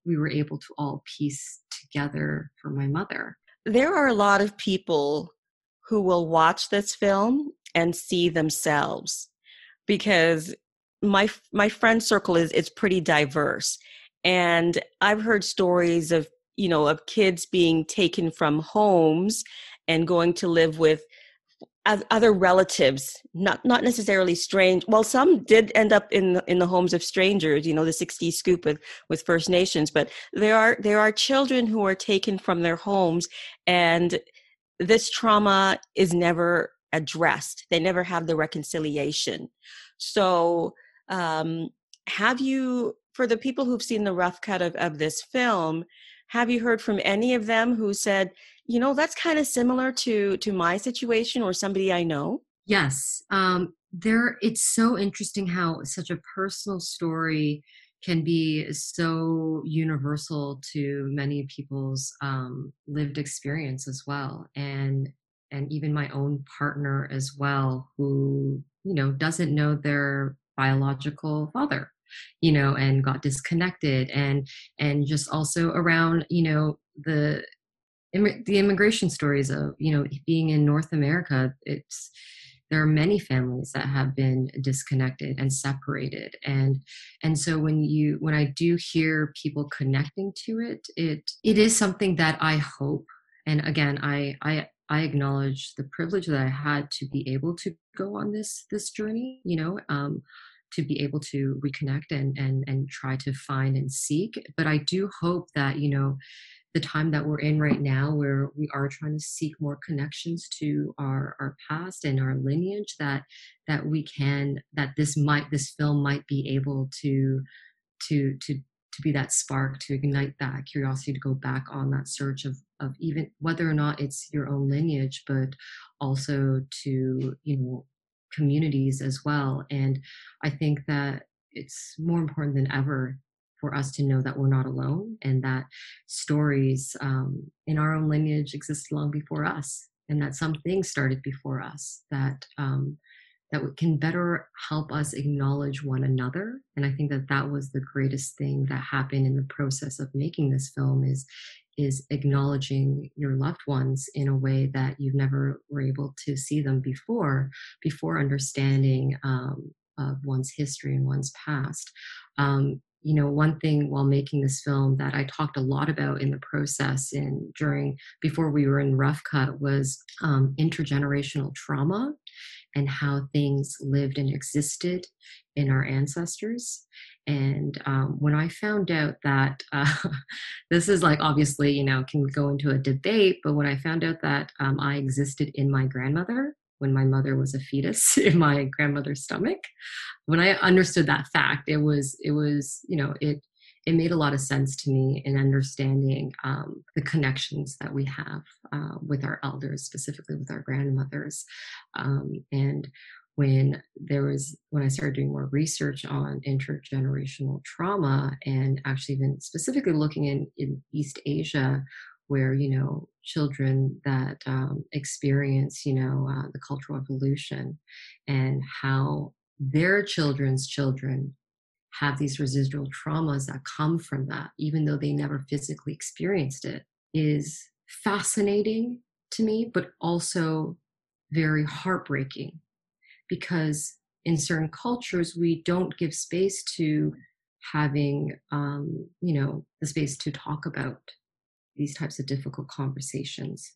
we were able to all piece together for my mother. There are a lot of people who will watch this film and see themselves, because my friend circle is pretty diverse, and I've heard stories of of kids being taken from homes and going to live with other relatives, not necessarily strange. Well, some did end up in the homes of strangers, the 60s scoop with First Nations, but there are children who are taken from their homes, and this trauma is never addressed. They never have the reconciliation. So have you, for the people who've seen the rough cut of this film, have you heard from any of them who said, that's kind of similar to my situation or somebody I know? Yes. It's so interesting how such a personal story can be so universal to many people's lived experience as well. And even my own partner as well, who, doesn't know their biological father, and got disconnected, and just also around, the immigration stories of, being in North America. There are many families that have been disconnected and separated. And so when I do hear people connecting to it, it is something that I hope. And again, I acknowledge the privilege that I had to be able to go on this journey, to be able to reconnect and try to find and seek. But I do hope that, the time that we're in right now, where we are trying to seek more connections to our past and our lineage, that this film might be able to be that spark, to ignite that curiosity, to go back on that search of even whether or not it's your own lineage, but also to, communities as well. And I think that it's more important than ever for us to know that we're not alone, and that stories in our own lineage exist long before us, and that some things started before us that can better help us acknowledge one another. And I think that was the greatest thing that happened in the process of making this film, is is acknowledging your loved ones in a way that you've never were able to see them before understanding of one's history and one's past. One thing while making this film that I talked a lot about in the process and before we were in Rough Cut was intergenerational trauma and how things lived and existed in our ancestors. And when I found out that, this is like, obviously, can go into a debate, but when I found out that I existed in my grandmother, when my mother was a fetus in my grandmother's stomach, when I understood that fact, it made a lot of sense to me in understanding the connections that we have with our elders, specifically with our grandmothers. And when I started doing more research on intergenerational trauma, and actually even specifically looking in East Asia, where, children that experience, the cultural evolution and how their children's children have these residual traumas that come from that, even though they never physically experienced it, is fascinating to me, but also very heartbreaking, because in certain cultures, we don't give space to having, the space to talk about these types of difficult conversations,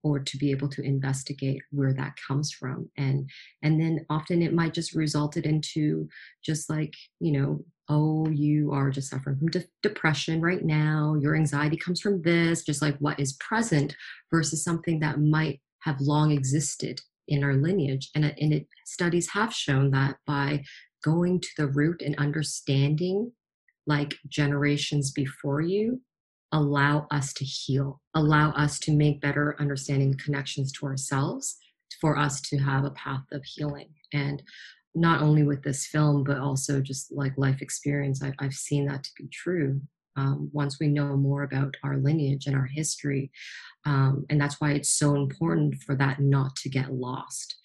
or to be able to investigate where that comes from. And then often it might just result it into just like, oh, you are just suffering from depression right now. Your anxiety comes from this, just like what is present versus something that might have long existed in our lineage. And studies have shown that by going to the root and understanding like generations before you, allow us to heal, allow us to make better understanding connections to ourselves, for us to have a path of healing. And not only with this film, but also just like life experience, I've seen that to be true. Once we know more about our lineage and our history, and that's why it's so important for that not to get lost.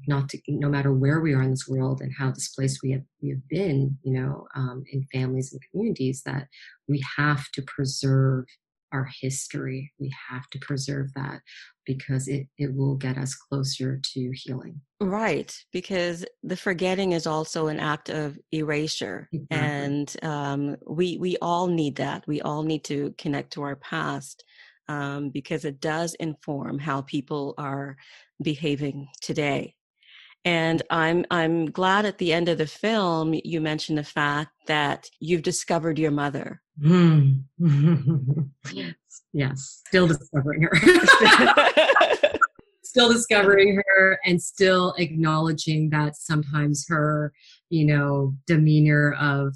No matter where we are in this world and how displaced we have been, in families and communities, that we have to preserve our history. We have to preserve that because it will get us closer to healing. Right, because the forgetting is also an act of erasure. Exactly. And we all need that. We all need to connect to our past because it does inform how people are behaving today. And I'm glad at the end of the film, you mentioned the fact that you've discovered your mother. Yes. Still discovering her. Still discovering her and still acknowledging that sometimes her, demeanor of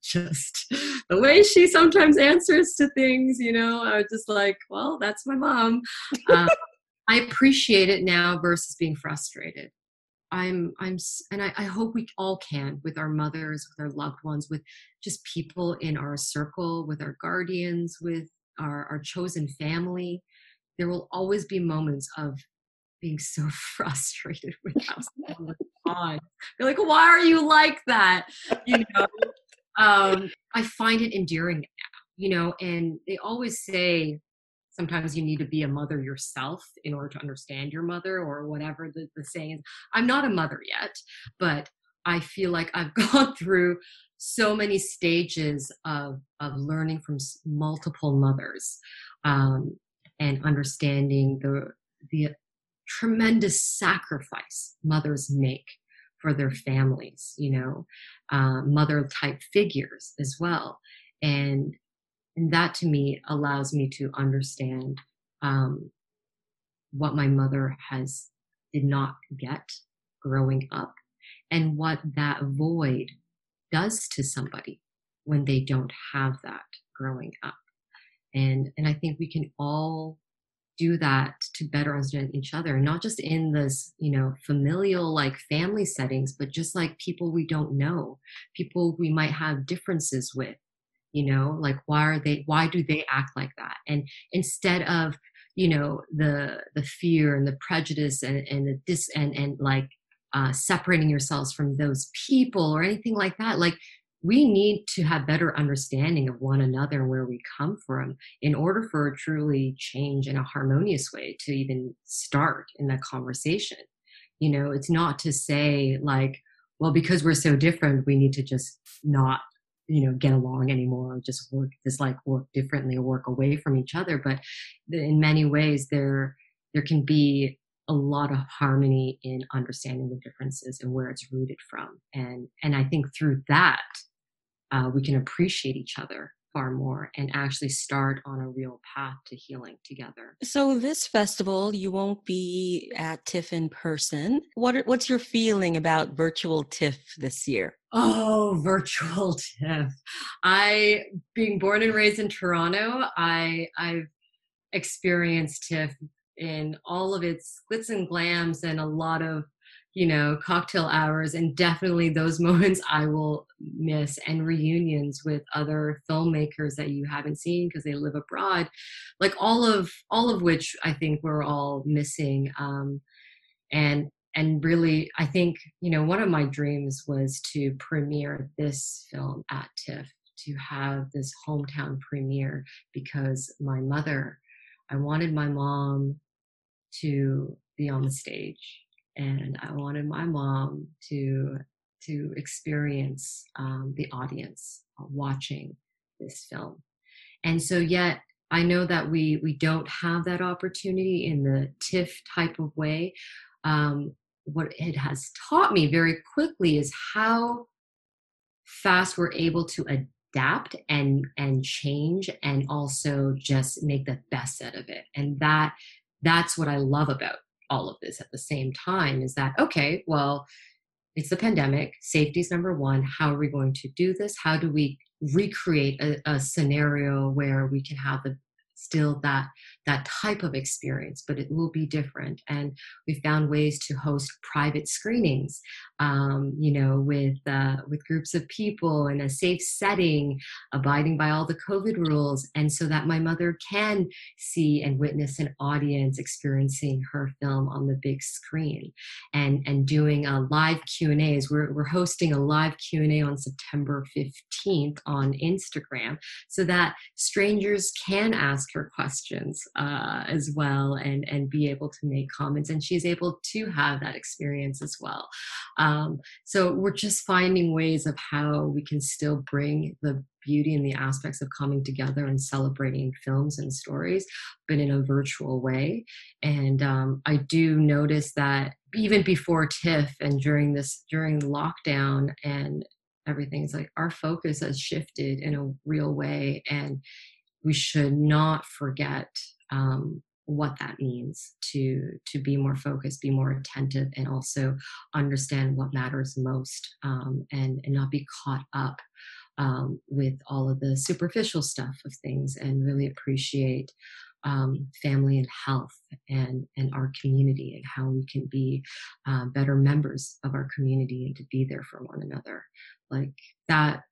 just the way she sometimes answers to things, I was just like, well, that's my mom. I appreciate it now versus being frustrated. And I hope we all can, with our mothers, with our loved ones, with just people in our circle, with our guardians, with our chosen family. There will always be moments of being so frustrated with how someone responds. You're like, why are you like that? I find it endearing now, and they always say, sometimes you need to be a mother yourself in order to understand your mother, or whatever the saying is. I'm not a mother yet, but I feel like I've gone through so many stages of learning from multiple mothers, and understanding the tremendous sacrifice mothers make for their families, mother type figures as well. And that to me allows me to understand what my mother did not get growing up, and what that void does to somebody when they don't have that growing up. And I think we can all do that to better understand each other, not just in this, familial like family settings, but just like people we don't know, people we might have differences with. Like why do they act like that? And instead of, the fear and the prejudice and separating yourselves from those people or anything like that, like we need to have better understanding of one another and where we come from in order for a truly change in a harmonious way to even start in that conversation. It's not to say like, well, because we're so different, we need to just not, get along anymore, or just work differently or work away from each other. But in many ways, there can be a lot of harmony in understanding the differences and where it's rooted from. And I think through that, we can appreciate each other far more and actually start on a real path to healing together. So this festival, you won't be at TIFF in person. What's your feeling about virtual TIFF this year? Oh, virtual TIFF. Being born and raised in Toronto, I've experienced TIFF in all of its glitz and glams and a lot of, cocktail hours, and definitely those moments I will miss, and reunions with other filmmakers that you haven't seen because they live abroad, like all of which I think we're all missing. And really, I think, one of my dreams was to premiere this film at TIFF, to have this hometown premiere, because I wanted my mom to be on the stage. And I wanted my mom to experience the audience watching this film. And so yet I know that we don't have that opportunity in the TIFF type of way. What it has taught me very quickly is how fast we're able to adapt and change, and also just make the best out of it. And that's what I love about all of this at the same time, is that, okay, well, it's the pandemic. Safety is number one. How are we going to do this? How do we recreate a scenario where we can have still that type of experience, but it will be different. And we found ways to host private screenings, with groups of people in a safe setting, abiding by all the COVID rules, and so that my mother can see and witness an audience experiencing her film on the big screen, and doing a live Q&As. We're hosting a live Q&A on September 15th on Instagram, so that strangers can ask her questions as well, and be able to make comments, and she's able to have that experience as well. So we're just finding ways of how we can still bring the beauty and the aspects of coming together and celebrating films and stories, but in a virtual way. And I do notice that even before TIFF and during lockdown and everything, it's like our focus has shifted in a real way, and we should not forget what that means to be more focused, be more attentive, and also understand what matters most, and not be caught up with all of the superficial stuff of things, and really appreciate family and health and our community, and how we can be better members of our community and to be there for one another. Like that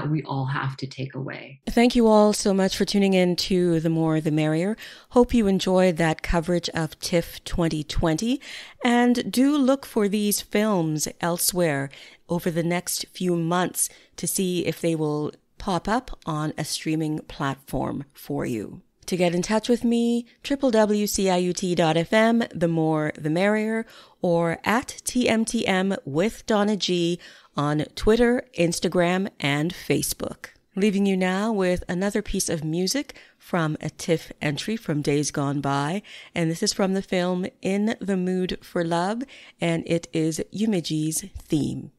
we all have to take away. Thank you all so much for tuning in to The More the Merrier. Hope you enjoyed that coverage of TIFF 2020, and do look for these films elsewhere over the next few months to see if they will pop up on a streaming platform for you. To get in touch with me, www.ciut.fm, The More the Merrier, or at tmtm with Donna G on Twitter, Instagram, and Facebook. Leaving you now with another piece of music from a TIFF entry from days gone by, and this is from the film In the Mood for Love, and it is Yumiji's theme.